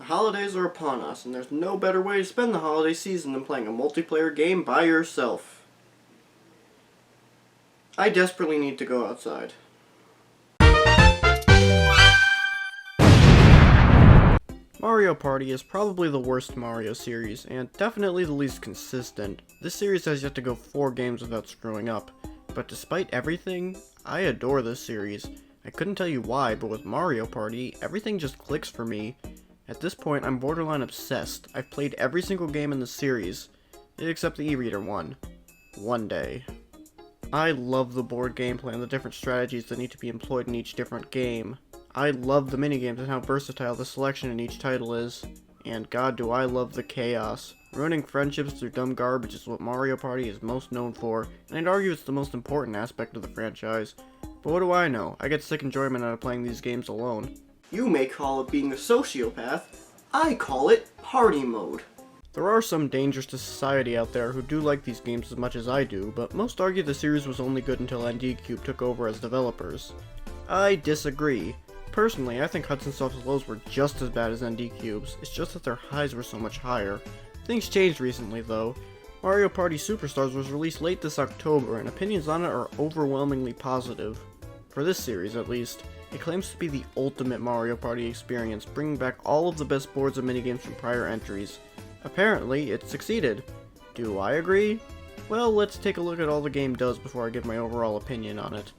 holidays are upon us, and there's no better way to spend the holiday season than playing a multiplayer game by yourself. I desperately need to go outside. Mario Party is probably the worst Mario series, and definitely the least consistent. This series has yet to go 4 games without screwing up. But despite everything, I adore this series. I couldn't tell you why, but with Mario Party, everything just clicks for me. At this point, I'm borderline obsessed. I've played every single game in the series, except the e-reader one. One day. I love the board gameplay and the different strategies that need to be employed in each different game. I love the minigames and how versatile the selection in each title is. And god do I love the chaos. Ruining friendships through dumb garbage is what Mario Party is most known for, and I'd argue it's the most important aspect of the franchise. But what do I know? I get sick enjoyment out of playing these games alone. You may call it being a sociopath. I call it party mode. There are some dangers to society out there who do like these games as much as I do, but most argue the series was only good until ND Cube took over as developers. I disagree. Personally, I think Hudson Soft's lows were just as bad as ND Cube's, it's just that their highs were so much higher. Things changed recently though. Mario Party Superstars was released late this October, and opinions on it are overwhelmingly positive. For this series at least. It claims to be the ultimate Mario Party experience, bringing back all of the best boards and minigames from prior entries. Apparently, it succeeded. Do I agree? Well, let's take a look at all the game does before I give my overall opinion on it.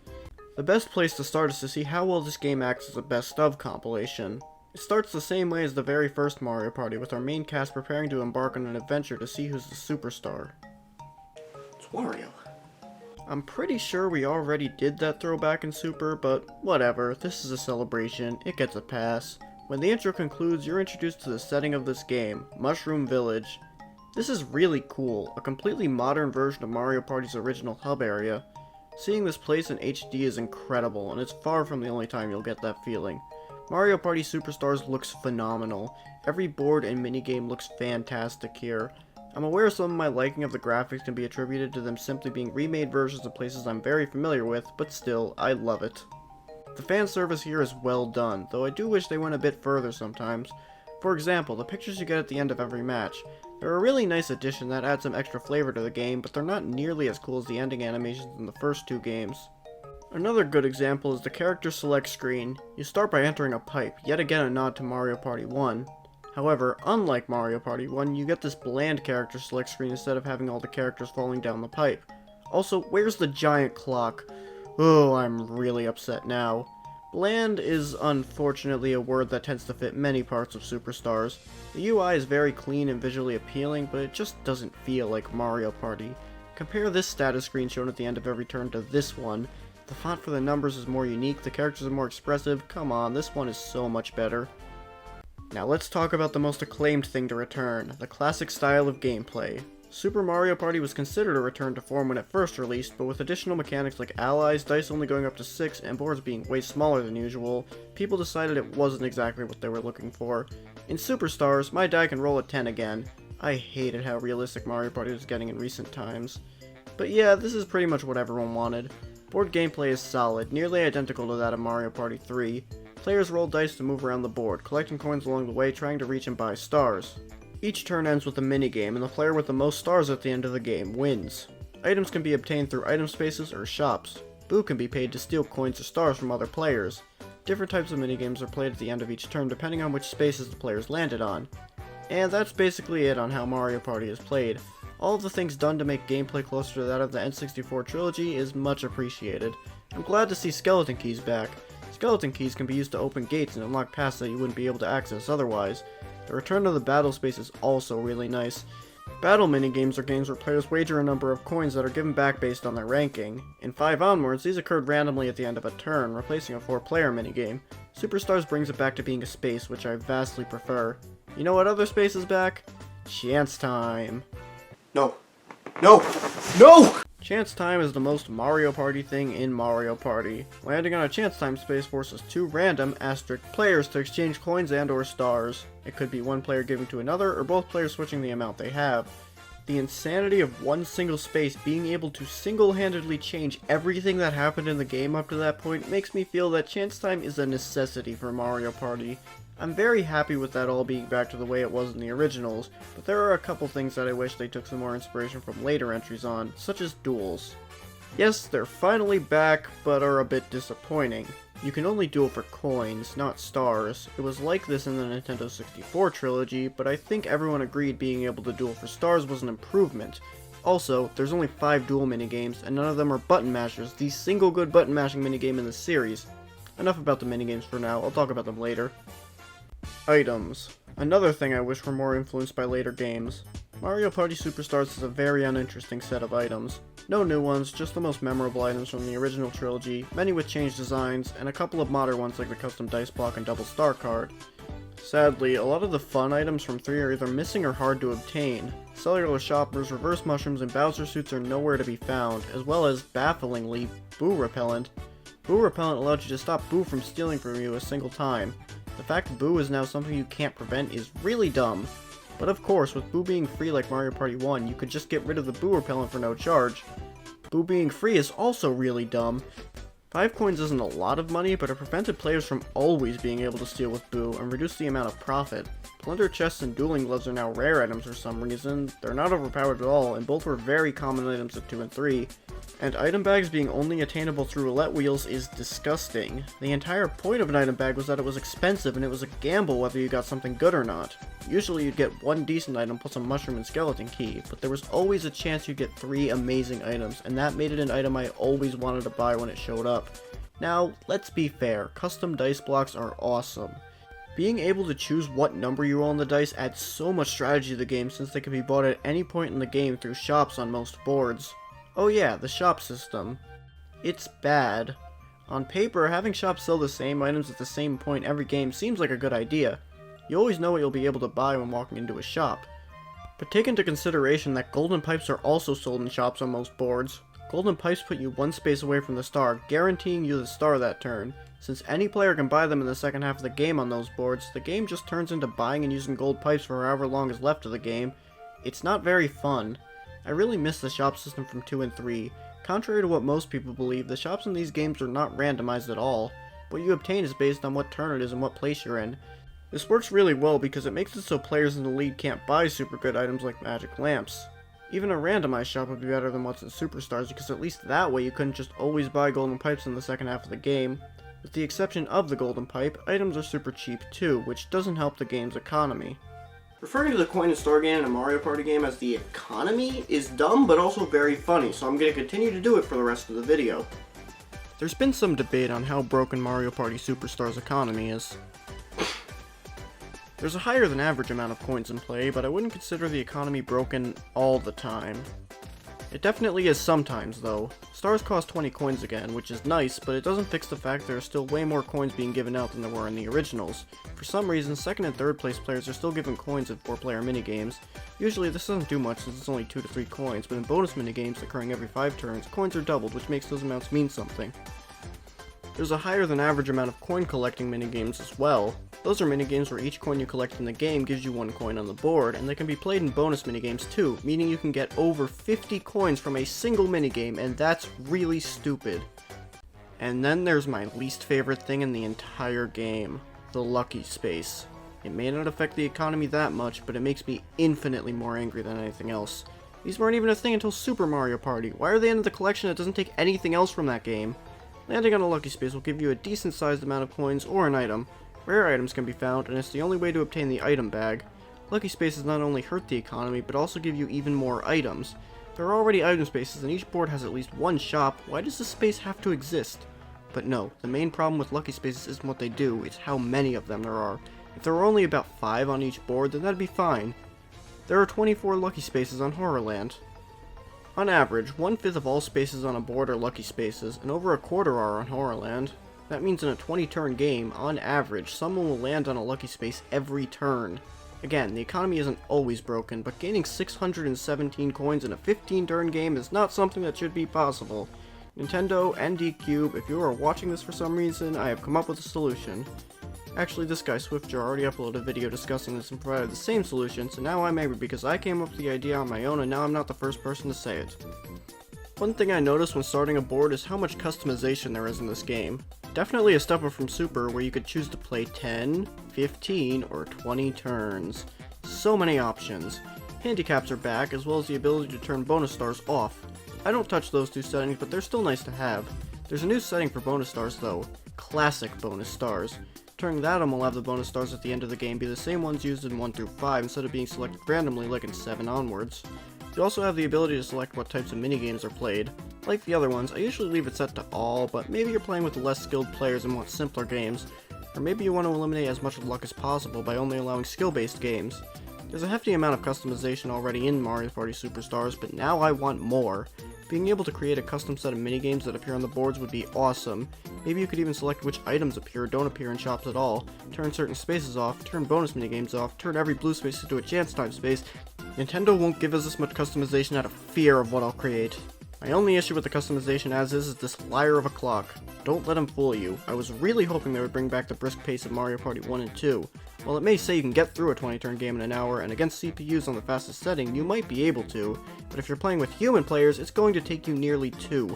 The best place to start is to see how well this game acts as a best of compilation. It starts the same way as the very first Mario Party, with our main cast preparing to embark on an adventure to see who's the superstar. It's Wario. I'm pretty sure we already did that throwback in Super, but whatever, this is a celebration, it gets a pass. When the intro concludes, you're introduced to the setting of this game, Mushroom Village. This is really cool, a completely modern version of Mario Party's original hub area. Seeing this place in HD is incredible, and it's far from the only time you'll get that feeling. Mario Party Superstars looks phenomenal. Every board and minigame looks fantastic here. I'm aware some of my liking of the graphics can be attributed to them simply being remade versions of places I'm very familiar with, but still, I love it. The fan service here is well done, though I do wish they went a bit further sometimes. For example, the pictures you get at the end of every match. They're a really nice addition that adds some extra flavor to the game, but they're not nearly as cool as the ending animations in the first 2 games. Another good example is the character select screen. You start by entering a pipe, yet again a nod to Mario Party 1. However, unlike Mario Party 1, you get this bland character select screen instead of having all the characters falling down the pipe. Also, where's the giant clock? Oh, I'm really upset now. Bland is unfortunately a word that tends to fit many parts of Superstars. The UI is very clean and visually appealing, but it just doesn't feel like Mario Party. Compare this status screen shown at the end of every turn to this one. The font for the numbers is more unique, the characters are more expressive. Come on, this one is so much better. Now let's talk about the most acclaimed thing to return, the classic style of gameplay. Super Mario Party was considered a return to form when it first released, but with additional mechanics like allies, dice only going up to 6, and boards being way smaller than usual, people decided it wasn't exactly what they were looking for. In Superstars, my die can roll a 10 again. I hated how realistic Mario Party was getting in recent times. But yeah, this is pretty much what everyone wanted. Board gameplay is solid, nearly identical to that of Mario Party 3. Players roll dice to move around the board, collecting coins along the way, trying to reach and buy stars. Each turn ends with a minigame, and the player with the most stars at the end of the game wins. Items can be obtained through item spaces or shops. Boo can be paid to steal coins or stars from other players. Different types of minigames are played at the end of each turn depending on which spaces the players landed on. And that's basically it on how Mario Party is played. All of the things done to make gameplay closer to that of the N64 trilogy is much appreciated. I'm glad to see skeleton keys back. Skeleton keys can be used to open gates and unlock paths that you wouldn't be able to access otherwise. The return to the battle space is also really nice. Battle minigames are games where players wager a number of coins that are given back based on their ranking. In 5 onwards, these occurred randomly at the end of a turn, replacing a 4-player minigame. Superstars brings it back to being a space, which I vastly prefer. You know what other space is back? Chance Time. No. No! No! Chance Time is the most Mario Party thing in Mario Party. Landing on a Chance Time space forces 2 random asterisk players to exchange coins and or stars. It could be one player giving to another, or both players switching the amount they have. The insanity of one single space being able to single-handedly change everything that happened in the game up to that point makes me feel that Chance Time is a necessity for Mario Party. I'm very happy with that all being back to the way it was in the originals, but there are a couple things that I wish they took some more inspiration from later entries on, such as duels. Yes, they're finally back, but are a bit disappointing. You can only duel for coins, not stars. It was like this in the Nintendo 64 trilogy, but I think everyone agreed being able to duel for stars was an improvement. Also, there's only 5 duel minigames, and none of them are button mashers, the single good button mashing minigame in the series. Enough about the minigames for now, I'll talk about them later. Items. Another thing I wish were more influenced by later games. Mario Party Superstars is a very uninteresting set of items. No new ones, just the most memorable items from the original trilogy, many with changed designs, and a couple of modern ones like the custom dice block and double star card. Sadly, a lot of the fun items from 3 are either missing or hard to obtain. Cellular Shoppers, Reverse Mushrooms, and Bowser Suits are nowhere to be found, as well as, bafflingly, Boo Repellent. Boo Repellent allowed you to stop Boo from stealing from you a single time. The fact that Boo is now something you can't prevent is really dumb. But of course, with Boo being free like Mario Party 1, you could just get rid of the Boo Repellent for no charge. Boo being free is also really dumb. 5 coins isn't a lot of money, but it prevented players from always being able to steal with Boo and reduced the amount of profit. Plunder chests and dueling gloves are now rare items for some reason. They're not overpowered at all, and both were very common items at 2 and 3. And item bags being only attainable through roulette wheels is disgusting. The entire point of an item bag was that it was expensive and it was a gamble whether you got something good or not. Usually you'd get 1 decent item plus a mushroom and skeleton key, but there was always a chance you'd get 3 amazing items, and that made it an item I always wanted to buy when it showed up. Now, let's be fair, custom dice blocks are awesome. Being able to choose what number you roll on the dice adds so much strategy to the game since they can be bought at any point in the game through shops on most boards. Oh yeah, the shop system. It's bad. On paper, having shops sell the same items at the same point every game seems like a good idea. You always know what you'll be able to buy when walking into a shop. But take into consideration that golden pipes are also sold in shops on most boards. Golden pipes put you 1 space away from the star, guaranteeing you the star that turn. Since any player can buy them in the second half of the game on those boards, the game just turns into buying and using gold pipes for however long is left of the game. It's not very fun. I really miss the shop system from 2 and 3. Contrary to what most people believe, the shops in these games are not randomized at all. What you obtain is based on what turn it is and what place you're in. This works really well because it makes it so players in the lead can't buy super good items like magic lamps. Even a randomized shop would be better than what's in Superstars because at least that way you couldn't just always buy golden pipes in the second half of the game. With the exception of the golden pipe, items are super cheap too, which doesn't help the game's economy. Referring to the coin and star game in a Mario Party game as the economy is dumb but also very funny, so I'm going to continue to do it for the rest of the video. There's been some debate on how broken Mario Party Superstars economy is. There's a higher than average amount of coins in play, but I wouldn't consider the economy broken all the time. It definitely is sometimes, though. Stars cost 20 coins again, which is nice, but it doesn't fix the fact there are still way more coins being given out than there were in the originals. For some reason, second and third place players are still given coins in 4-player minigames. Usually this doesn't do much since it's only 2 to 3 coins, but in bonus minigames occurring every 5 turns, coins are doubled, which makes those amounts mean something. There's a higher than average amount of coin collecting minigames as well. Those are minigames where each coin you collect in the game gives you 1 coin on the board, and they can be played in bonus minigames too, meaning you can get over 50 coins from a single minigame, and that's really stupid. And then there's my least favorite thing in the entire game, the lucky space. It may not affect the economy that much, but it makes me infinitely more angry than anything else. These weren't even a thing until Super Mario Party. Why are they in the collection that doesn't take anything else from that game? Landing on a lucky space will give you a decent sized amount of coins or an item. Rare items can be found, and it's the only way to obtain the item bag. Lucky spaces not only hurt the economy, but also give you even more items. There are already item spaces, and each board has at least 1 shop. Why does the space have to exist? But no, the main problem with lucky spaces isn't what they do, it's how many of them there are. If there were only about 5 on each board, then that'd be fine. There are 24 lucky spaces on Horrorland. On average, 1/5 of all spaces on a board are lucky spaces, and over a quarter are on Horrorland. That means in a 20-turn game, on average, someone will land on a lucky space every turn. Again, the economy isn't always broken, but gaining 617 coins in a 15-turn game is not something that should be possible. Nintendo, ND-Cube, if you are watching this for some reason, I have come up with a solution. Actually, this guy Swiftjar already uploaded a video discussing this and provided the same solution, so now I'm angry because I came up with the idea on my own and now I'm not the first person to say it. One thing I noticed when starting a board is how much customization there is in this game. Definitely a step up from Super, where you could choose to play 10, 15, or 20 turns. So many options. Handicaps are back, as well as the ability to turn bonus stars off. I don't touch those two settings, but they're still nice to have. There's a new setting for bonus stars though, classic bonus stars. Turning that on will have the bonus stars at the end of the game be the same ones used in 1 through 5 instead of being selected randomly like in 7 onwards. You also have the ability to select what types of minigames are played. Like the other ones, I usually leave it set to all, but maybe you're playing with less skilled players and want simpler games, or maybe you want to eliminate as much luck as possible by only allowing skill-based games. There's a hefty amount of customization already in Mario Party Superstars, but now I want more. Being able to create a custom set of minigames that appear on the boards would be awesome. Maybe you could even select which items appear or don't appear in shops at all, turn certain spaces off, turn bonus minigames off, turn every blue space into a chance time space. Nintendo won't give us this much customization out of fear of what I'll create. My only issue with the customization as is this liar of a clock. Don't let him fool you. I was really hoping they would bring back the brisk pace of Mario Party 1 and 2. While it may say you can get through a 20-turn game in an hour, and against CPUs on the fastest setting, you might be able to, but if you're playing with human players, it's going to take you nearly 2.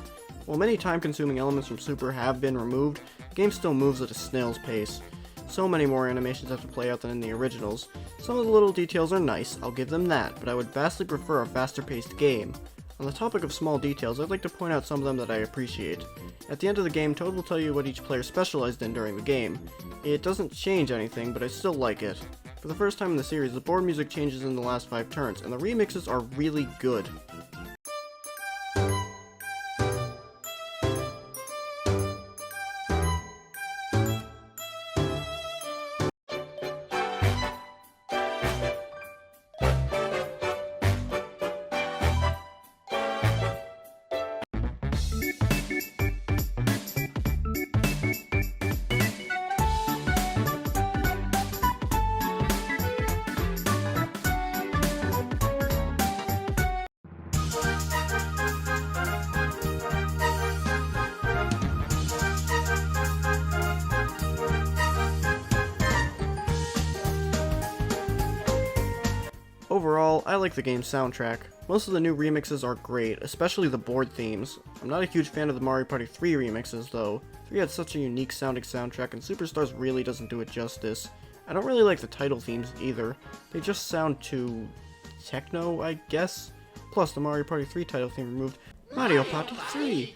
While many time-consuming elements from Super have been removed, the game still moves at a snail's pace. So many more animations have to play out than in the originals. Some of the little details are nice, I'll give them that, but I would vastly prefer a faster-paced game. On the topic of small details, I'd like to point out some of them that I appreciate. At the end of the game, Toad will tell you what each player specialized in during the game. It doesn't change anything, but I still like it. For the first time in the series, the board music changes in the last 5 turns, and the remixes are really good. Overall, I like the game's soundtrack. Most of the new remixes are great, especially the board themes. I'm not a huge fan of the Mario Party 3 remixes though. 3 had such a unique sounding soundtrack and Superstars really doesn't do it justice. I don't really like the title themes either. They just sound too techno, I guess. Plus, the Mario Party 3 title theme removed Mario Party 3!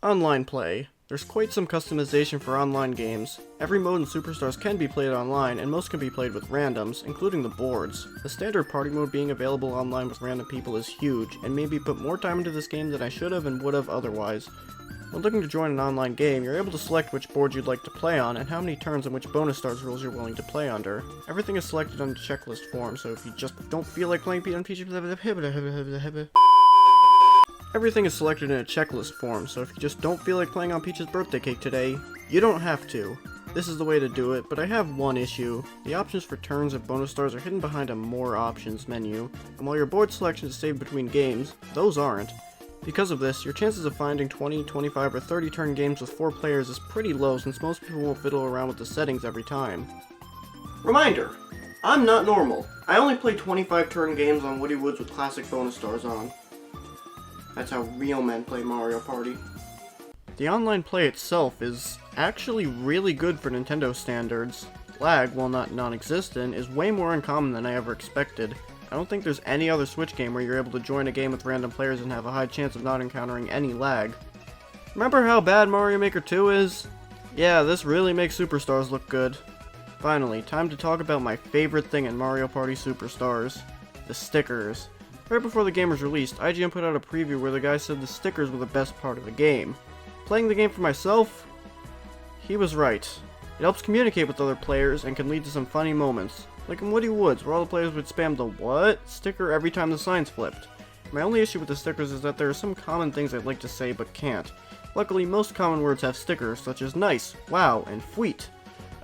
Online play. There's quite some customization for online games. Every mode in Superstars can be played online, and most can be played with randoms, including the boards. The standard party mode being available online with random people is huge, and maybe put more time into this game than I should have and would have otherwise. When looking to join an online game, you're able to select which board you'd like to play on, and how many turns and which bonus stars rules you're willing to play under. Everything is selected on the checklist form, so if you just don't feel like playing Everything is selected in a checklist form, so if you just don't feel like playing on Peach's birthday cake today, you don't have to. This is the way to do it, but I have one issue. The options for turns and bonus stars are hidden behind a More Options menu, and while your board selection is saved between games, those aren't. Because of this, your chances of finding 20, 25, or 30 turn games with 4 players is pretty low since most people won't fiddle around with the settings every time. Reminder! I'm not normal. I only play 25 turn games on Woody Woods with classic bonus stars on. That's how real men play Mario Party. The online play itself is actually really good for Nintendo standards. Lag, while not non-existent, is way more uncommon than I ever expected. I don't think there's any other Switch game where you're able to join a game with random players and have a high chance of not encountering any lag. Remember how bad Mario Maker 2 is? Yeah, this really makes Superstars look good. Finally, time to talk about my favorite thing in Mario Party Superstars. The stickers. Right before the game was released, IGN put out a preview where the guy said the stickers were the best part of the game. Playing the game for myself? He was right. It helps communicate with other players and can lead to some funny moments. Like in Woody Woods, where all the players would spam the "what" sticker every time the signs flipped. My only issue with the stickers is that there are some common things I'd like to say but can't. Luckily, most common words have stickers, such as nice, wow, and fweet.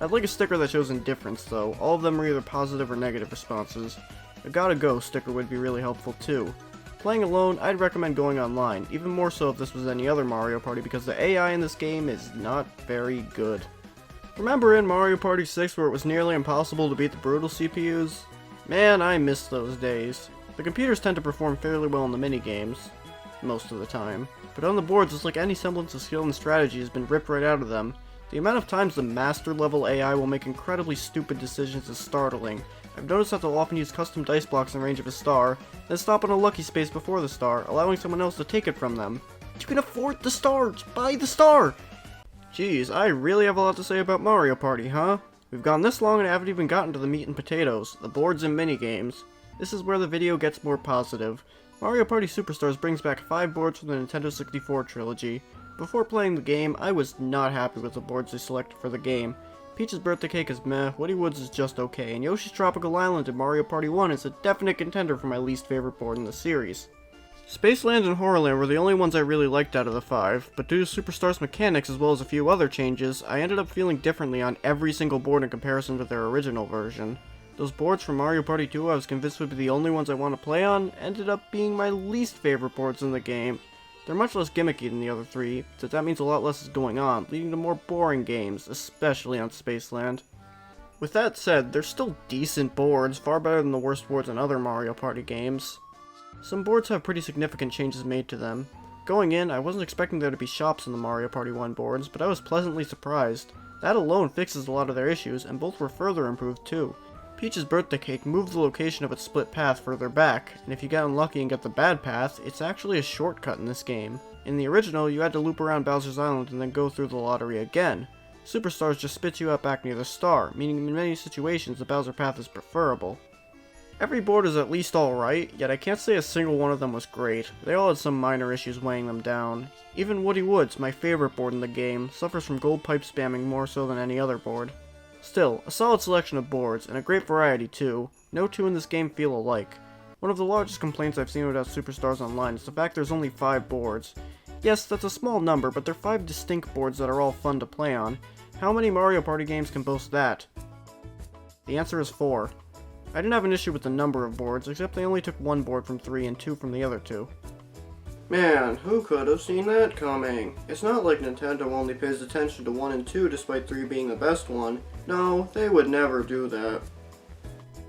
I'd like a sticker that shows indifference though. All of them are either positive or negative responses. A gotta go sticker would be really helpful too. Playing alone, I'd recommend going online, even more so if this was any other Mario Party because the AI in this game is not very good. Remember in Mario Party 6 where it was nearly impossible to beat the brutal CPUs? Man, I miss those days. The computers tend to perform fairly well in the minigames, most of the time, but on the boards it's like any semblance of skill and strategy has been ripped right out of them. The amount of times the master level AI will make incredibly stupid decisions is startling. I've noticed that they'll often use custom dice blocks in range of a star, then stop on a lucky space before the star, allowing someone else to take it from them. You can afford the star! Buy the star! Jeez, I really have a lot to say about Mario Party, huh? We've gone this long and I haven't even gotten to the meat and potatoes, the boards and minigames. This is where the video gets more positive. Mario Party Superstars brings back 5 boards from the Nintendo 64 trilogy. Before playing the game, I was not happy with the boards they selected for the game. Peach's Birthday Cake is meh, Woody Woods is just okay, and Yoshi's Tropical Island in Mario Party 1 is a definite contender for my least favorite board in the series. Spaceland and Horrorland were the only ones I really liked out of the 5, but due to Superstars mechanics as well as a few other changes, I ended up feeling differently on every single board in comparison to their original version. Those boards from Mario Party 2 I was convinced would be the only ones I want to play on, ended up being my least favorite boards in the game. They're much less gimmicky than the other 3, so that means a lot less is going on, leading to more boring games, especially on Spaceland. With that said, they're still decent boards, far better than the worst boards in other Mario Party games. Some boards have pretty significant changes made to them. Going in, I wasn't expecting there to be shops in the Mario Party 1 boards, but I was pleasantly surprised. That alone fixes a lot of their issues, and both were further improved too. Peach's Birthday Cake moved the location of its split path further back, and if you get unlucky and get the bad path, it's actually a shortcut in this game. In the original, you had to loop around Bowser's Island and then go through the lottery again. Superstars just spits you out back near the star, meaning in many situations the Bowser path is preferable. Every board is at least alright, yet I can't say a single one of them was great. They all had some minor issues weighing them down. Even Woody Woods, my favorite board in the game, suffers from gold pipe spamming more so than any other board. Still, a solid selection of boards, and a great variety too. No two in this game feel alike. One of the largest complaints I've seen about Superstars Online is the fact there's only 5 boards. Yes, that's a small number, but they're 5 distinct boards that are all fun to play on. How many Mario Party games can boast that? The answer is 4. I didn't have an issue with the number of boards, except they only took 1 board from 3 and 2 from the other 2. Man, who could have seen that coming? It's not like Nintendo only pays attention to 1 and 2 despite 3 being the best one. No, they would never do that.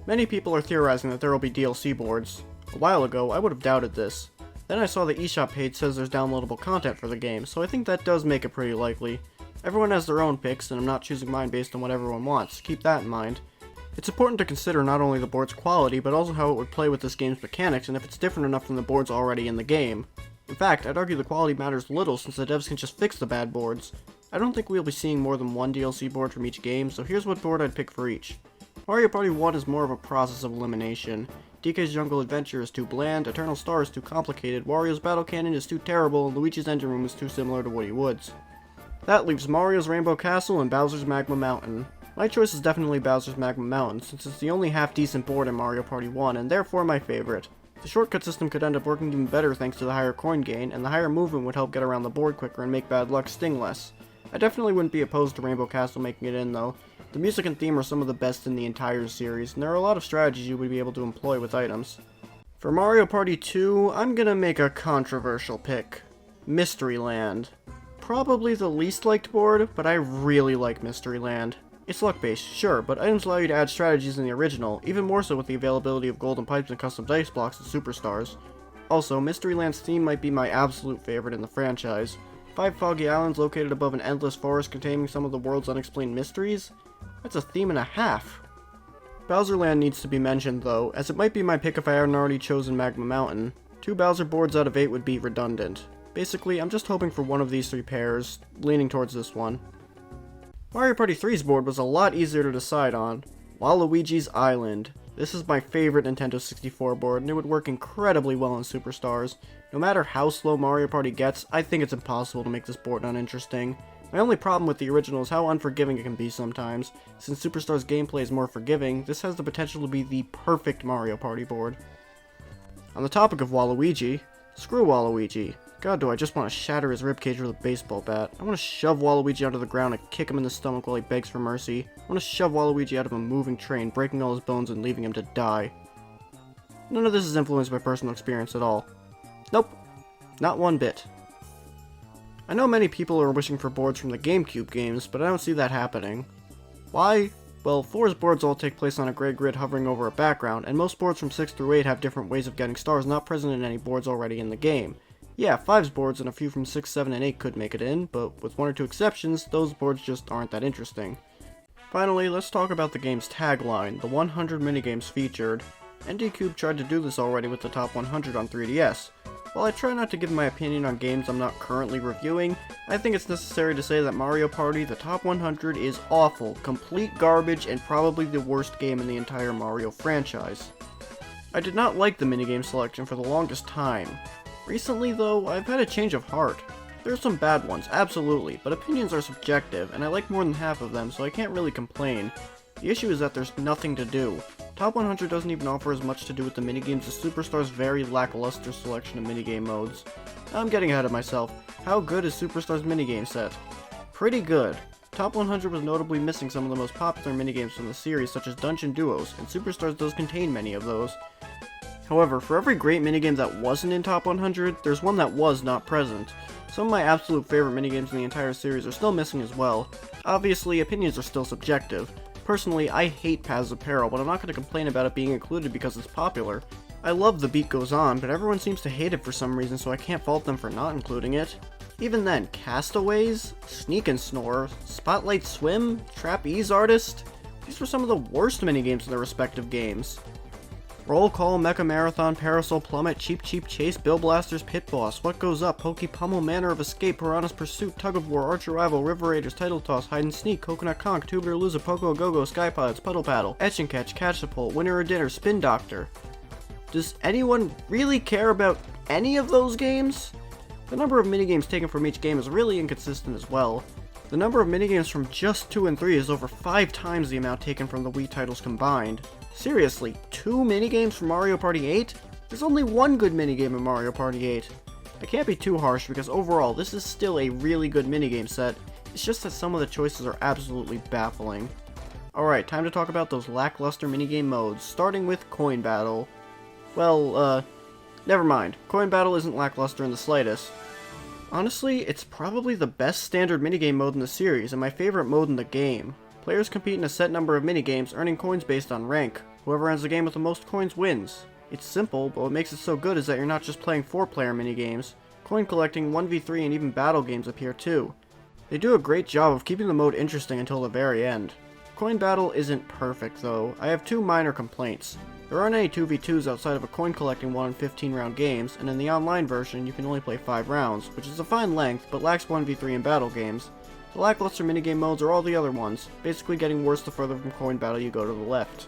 Many people are theorizing that there will be DLC boards. A while ago, I would have doubted this. Then I saw the eShop page says there's downloadable content for the game, so I think that does make it pretty likely. Everyone has their own picks, and I'm not choosing mine based on what everyone wants. Keep that in mind. It's important to consider not only the board's quality, but also how it would play with this game's mechanics and if it's different enough from the boards already in the game. In fact, I'd argue the quality matters little since the devs can just fix the bad boards. I don't think we'll be seeing more than 1 DLC board from each game, so here's what board I'd pick for each. Mario Party 1 is more of a process of elimination. DK's Jungle Adventure is too bland, Eternal Star is too complicated, Wario's Battle Canyon is too terrible, and Luigi's Engine Room is too similar to Woody Woods. That leaves Mario's Rainbow Castle and Bowser's Magma Mountain. My choice is definitely Bowser's Magma Mountain, since it's the only half-decent board in Mario Party 1, and therefore my favorite. The shortcut system could end up working even better thanks to the higher coin gain, and the higher movement would help get around the board quicker and make bad luck sting less. I definitely wouldn't be opposed to Rainbow Castle making it in though. The music and theme are some of the best in the entire series, and there are a lot of strategies you would be able to employ with items. For Mario Party 2, I'm gonna make a controversial pick. Mystery Land. Probably the least liked board, but I really like Mystery Land. It's luck-based, sure, but items allow you to add strategies in the original, even more so with the availability of golden pipes and custom dice blocks in Superstars. Also, Mystery Land's theme might be my absolute favorite in the franchise. 5 foggy islands located above an endless forest containing some of the world's unexplained mysteries? That's a theme and a half. Bowser Land needs to be mentioned though, as it might be my pick if I hadn't already chosen Magma Mountain. 2 Bowser boards out of 8 would be redundant. Basically, I'm just hoping for one of these 3 pairs, leaning towards this one. Mario Party 3's board was a lot easier to decide on. Waluigi's Island. This is my favorite Nintendo 64 board, and it would work incredibly well in Superstars. No matter how slow Mario Party gets, I think it's impossible to make this board uninteresting. My only problem with the original is how unforgiving it can be sometimes. Since Superstars gameplay is more forgiving, this has the potential to be the perfect Mario Party board. On the topic of Waluigi, screw Waluigi. God, do I just want to shatter his ribcage with a baseball bat. I want to shove Waluigi onto the ground and kick him in the stomach while he begs for mercy. I want to shove Waluigi out of a moving train, breaking all his bones and leaving him to die. None of this is influenced by personal experience at all. Nope. Not one bit. I know many people are wishing for boards from the GameCube games, but I don't see that happening. Why? Well, 4's boards all take place on a gray grid hovering over a background, and most boards from 6 through 8 have different ways of getting stars not present in any boards already in the game. Yeah, 5's boards and a few from 6, 7, and 8 could make it in, but with 1 or 2 exceptions, those boards just aren't that interesting. Finally, let's talk about the game's tagline, the 100 minigames featured. NDCube tried to do this already with the top 100 on 3DS. While I try not to give my opinion on games I'm not currently reviewing, I think it's necessary to say that Mario Party, the top 100, is awful, complete garbage, and probably the worst game in the entire Mario franchise. I did not like the minigame selection for the longest time. Recently, though, I've had a change of heart. There are some bad ones, absolutely, but opinions are subjective, and I like more than half of them, so I can't really complain. The issue is that there's nothing to do. Top 100 doesn't even offer as much to do with the minigames as Superstar's very lackluster selection of minigame modes. I'm getting ahead of myself. How good is Superstar's minigame set? Pretty good. Top 100 was notably missing some of the most popular minigames from the series, such as Dungeon Duos, and Superstars does contain many of those. However, for every great minigame that wasn't in Top 100, there's one that was not present. Some of my absolute favorite minigames in the entire series are still missing as well. Obviously, opinions are still subjective. Personally, I hate Paths of Peril, but I'm not going to complain about it being included because it's popular. I love The Beat Goes On, but everyone seems to hate it for some reason, so I can't fault them for not including it. Even then, Castaways, Sneak and Snore, Spotlight Swim, Trapeze Artist, these were some of the worst minigames in their respective games. Roll Call, Mecha Marathon, Parasol Plummet, Cheap Cheap Chase, Bill Blaster's Pit Boss, What Goes Up, Pokey Pummel, Manner of Escape, Piranha's Pursuit, Tug of War, Archer Rival, River Raiders, Title Toss, Hide and Sneak, Coconut Conk, Tubular Loser, Poco Go-Go, Sky Pilots, Puddle Paddle, Etch and Catch, Catch the Pole, Winner or Dinner, Spin Doctor. Does anyone really care about any of those games? The number of minigames taken from each game is really inconsistent as well. The number of minigames from just 2 and 3 is over 5 times the amount taken from the Wii titles combined. Seriously, 2 minigames from Mario Party 8? There's only one good minigame in Mario Party 8. I can't be too harsh because overall, this is still a really good minigame set. It's just that some of the choices are absolutely baffling. Alright, time to talk about those lackluster minigame modes, starting with Coin Battle. Well, never mind. Coin Battle isn't lackluster in the slightest. Honestly, it's probably the best standard minigame mode in the series, and my favorite mode in the game. Players compete in a set number of minigames, earning coins based on rank. Whoever ends the game with the most coins wins. It's simple, but what makes it so good is that you're not just playing 4-player minigames. Coin collecting, 1v3, and even battle games appear too. They do a great job of keeping the mode interesting until the very end. Coin Battle isn't perfect though. I have 2 minor complaints. There aren't any 2v2s outside of a coin collecting 1 and 15 round games, and in the online version you can only play 5 rounds, which is a fine length, but lacks 1v3 in battle games. The lackluster minigame modes are all the other ones, basically getting worse the further from Coin Battle you go to the left.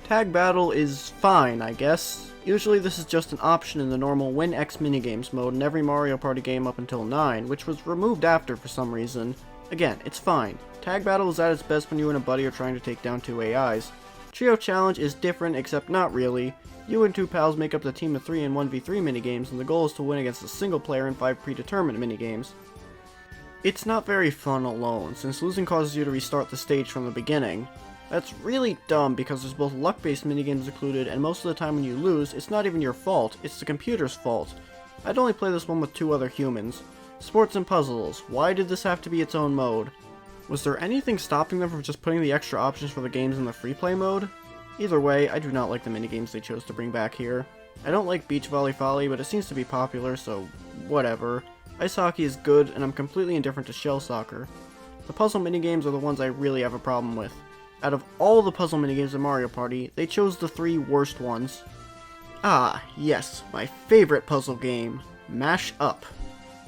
Tag Battle is fine, I guess. Usually this is just an option in the normal Win X minigames mode in every Mario Party game up until 9, which was removed after for some reason. Again, it's fine. Tag Battle is at its best when you and a buddy are trying to take down 2 AIs. Trio Challenge is different, except not really. You and 2 pals make up the team of 3 in 1v3 minigames, and the goal is to win against a single player in 5 predetermined minigames. It's not very fun alone, since losing causes you to restart the stage from the beginning. That's really dumb because there's both luck-based minigames included, and most of the time when you lose, it's not even your fault, it's the computer's fault. I'd only play this one with 2 other humans. Sports and Puzzles. Why did this have to be its own mode? Was there anything stopping them from just putting the extra options for the games in the free play mode? Either way, I do not like the minigames they chose to bring back here. I don't like Beach Volley Folly, but it seems to be popular, so whatever. Ice Hockey is good, and I'm completely indifferent to Shell Soccer. The puzzle minigames are the ones I really have a problem with. Out of all the puzzle minigames in Mario Party, they chose the 3 worst ones. Ah, yes, my favorite puzzle game, Mash Up.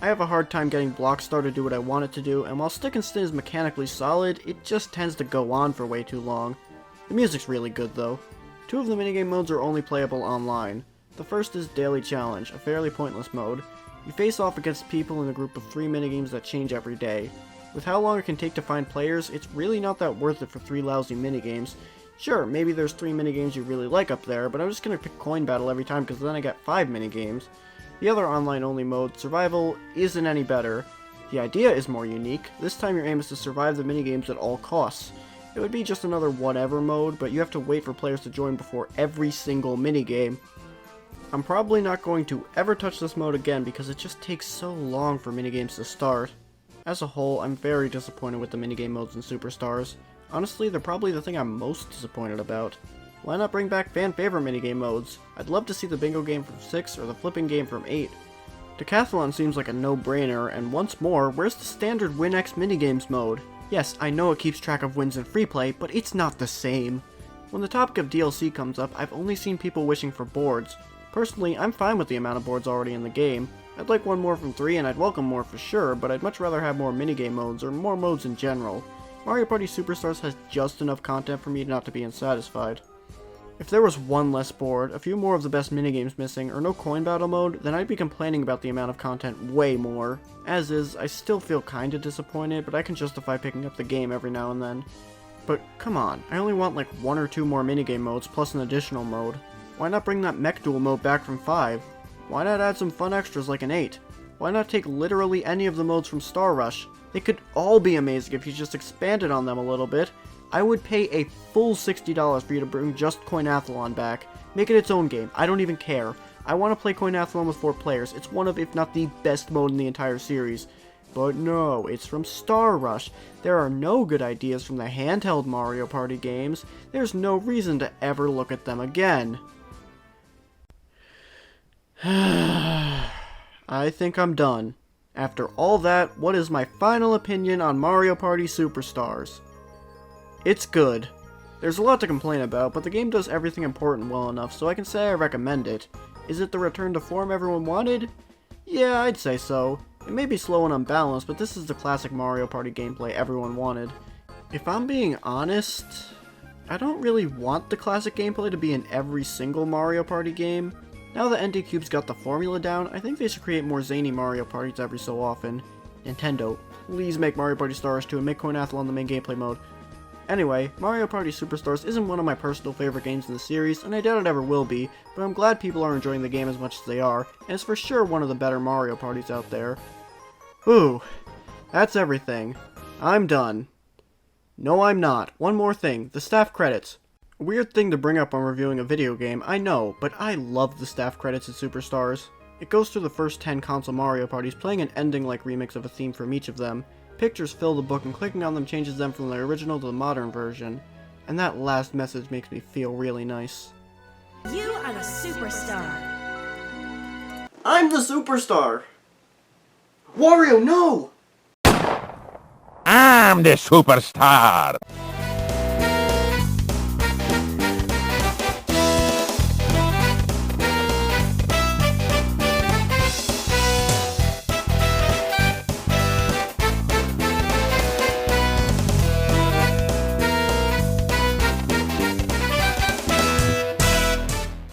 I have a hard time getting Blockstar to do what I want it to do, and while Stick and Spin is mechanically solid, it just tends to go on for way too long. The music's really good though. 2 of the minigame modes are only playable online. The first is Daily Challenge, a fairly pointless mode. You face off against people in a group of 3 minigames that change every day. With how long it can take to find players, it's really not that worth it for 3 lousy minigames. Sure, maybe there's 3 minigames you really like up there, but I'm just gonna pick Coin Battle every time because then I get 5 minigames. The other online-only mode, Survival, isn't any better. The idea is more unique. This time your aim is to survive the minigames at all costs. It would be just another whatever mode, but you have to wait for players to join before every single minigame. I'm probably not going to ever touch this mode again because it just takes so long for minigames to start. As a whole, I'm very disappointed with the minigame modes in Superstars. Honestly, they're probably the thing I'm most disappointed about. Why not bring back fan-favorite minigame modes? I'd love to see the bingo game from 6 or the flipping game from 8. Decathlon seems like a no-brainer, and once more, where's the standard WinX minigames mode? Yes, I know it keeps track of wins in free play, but it's not the same. When the topic of DLC comes up, I've only seen people wishing for boards. Personally, I'm fine with the amount of boards already in the game. I'd like one more from 3 and I'd welcome more for sure, but I'd much rather have more minigame modes or more modes in general. Mario Party Superstars has just enough content for me not to be unsatisfied. If there was one less board, a few more of the best minigames missing, or no coin battle mode, then I'd be complaining about the amount of content way more. As is, I still feel kinda disappointed, but I can justify picking up the game every now and then. But come on, I only want like 1 or 2 more minigame modes plus an additional mode. Why not bring that mech duel mode back from 5? Why not add some fun extras like an 8? Why not take literally any of the modes from Star Rush? They could all be amazing if you just expanded on them a little bit. I would pay a full $60 for you to bring just Coinathlon back. Make it its own game. I don't even care. I want to play Coinathlon with 4 players. It's one of, if not the best mode in the entire series. But no, it's from Star Rush. There are no good ideas from the handheld Mario Party games. There's no reason to ever look at them again. I think I'm done. After all that, what is my final opinion on Mario Party Superstars? It's good. There's a lot to complain about, but the game does everything important well enough, so I can say I recommend it. Is it the return to form everyone wanted? Yeah, I'd say so. It may be slow and unbalanced, but this is the classic Mario Party gameplay everyone wanted. If I'm being honest, I don't really want the classic gameplay to be in every single Mario Party game. Now that ND Cube's got the formula down, I think they should create more zany Mario Parties every so often. Nintendo, please make Mario Party Star Rush 2 and make Coinathlon the main gameplay mode. Anyway, Mario Party Superstars isn't one of my personal favorite games in the series, and I doubt it ever will be, but I'm glad people are enjoying the game as much as they are, and it's for sure one of the better Mario Parties out there. Whew, that's everything. I'm done. No, I'm not. One more thing, the staff credits. A weird thing to bring up when reviewing a video game, I know, but I love the staff credits in Superstars. It goes through the first 10 console Mario Parties, playing an ending-like remix of a theme from each of them. Pictures fill the book and clicking on them changes them from the original to the modern version. And that last message makes me feel really nice. You are the superstar. I'm the superstar! Wario, no! I'm the superstar!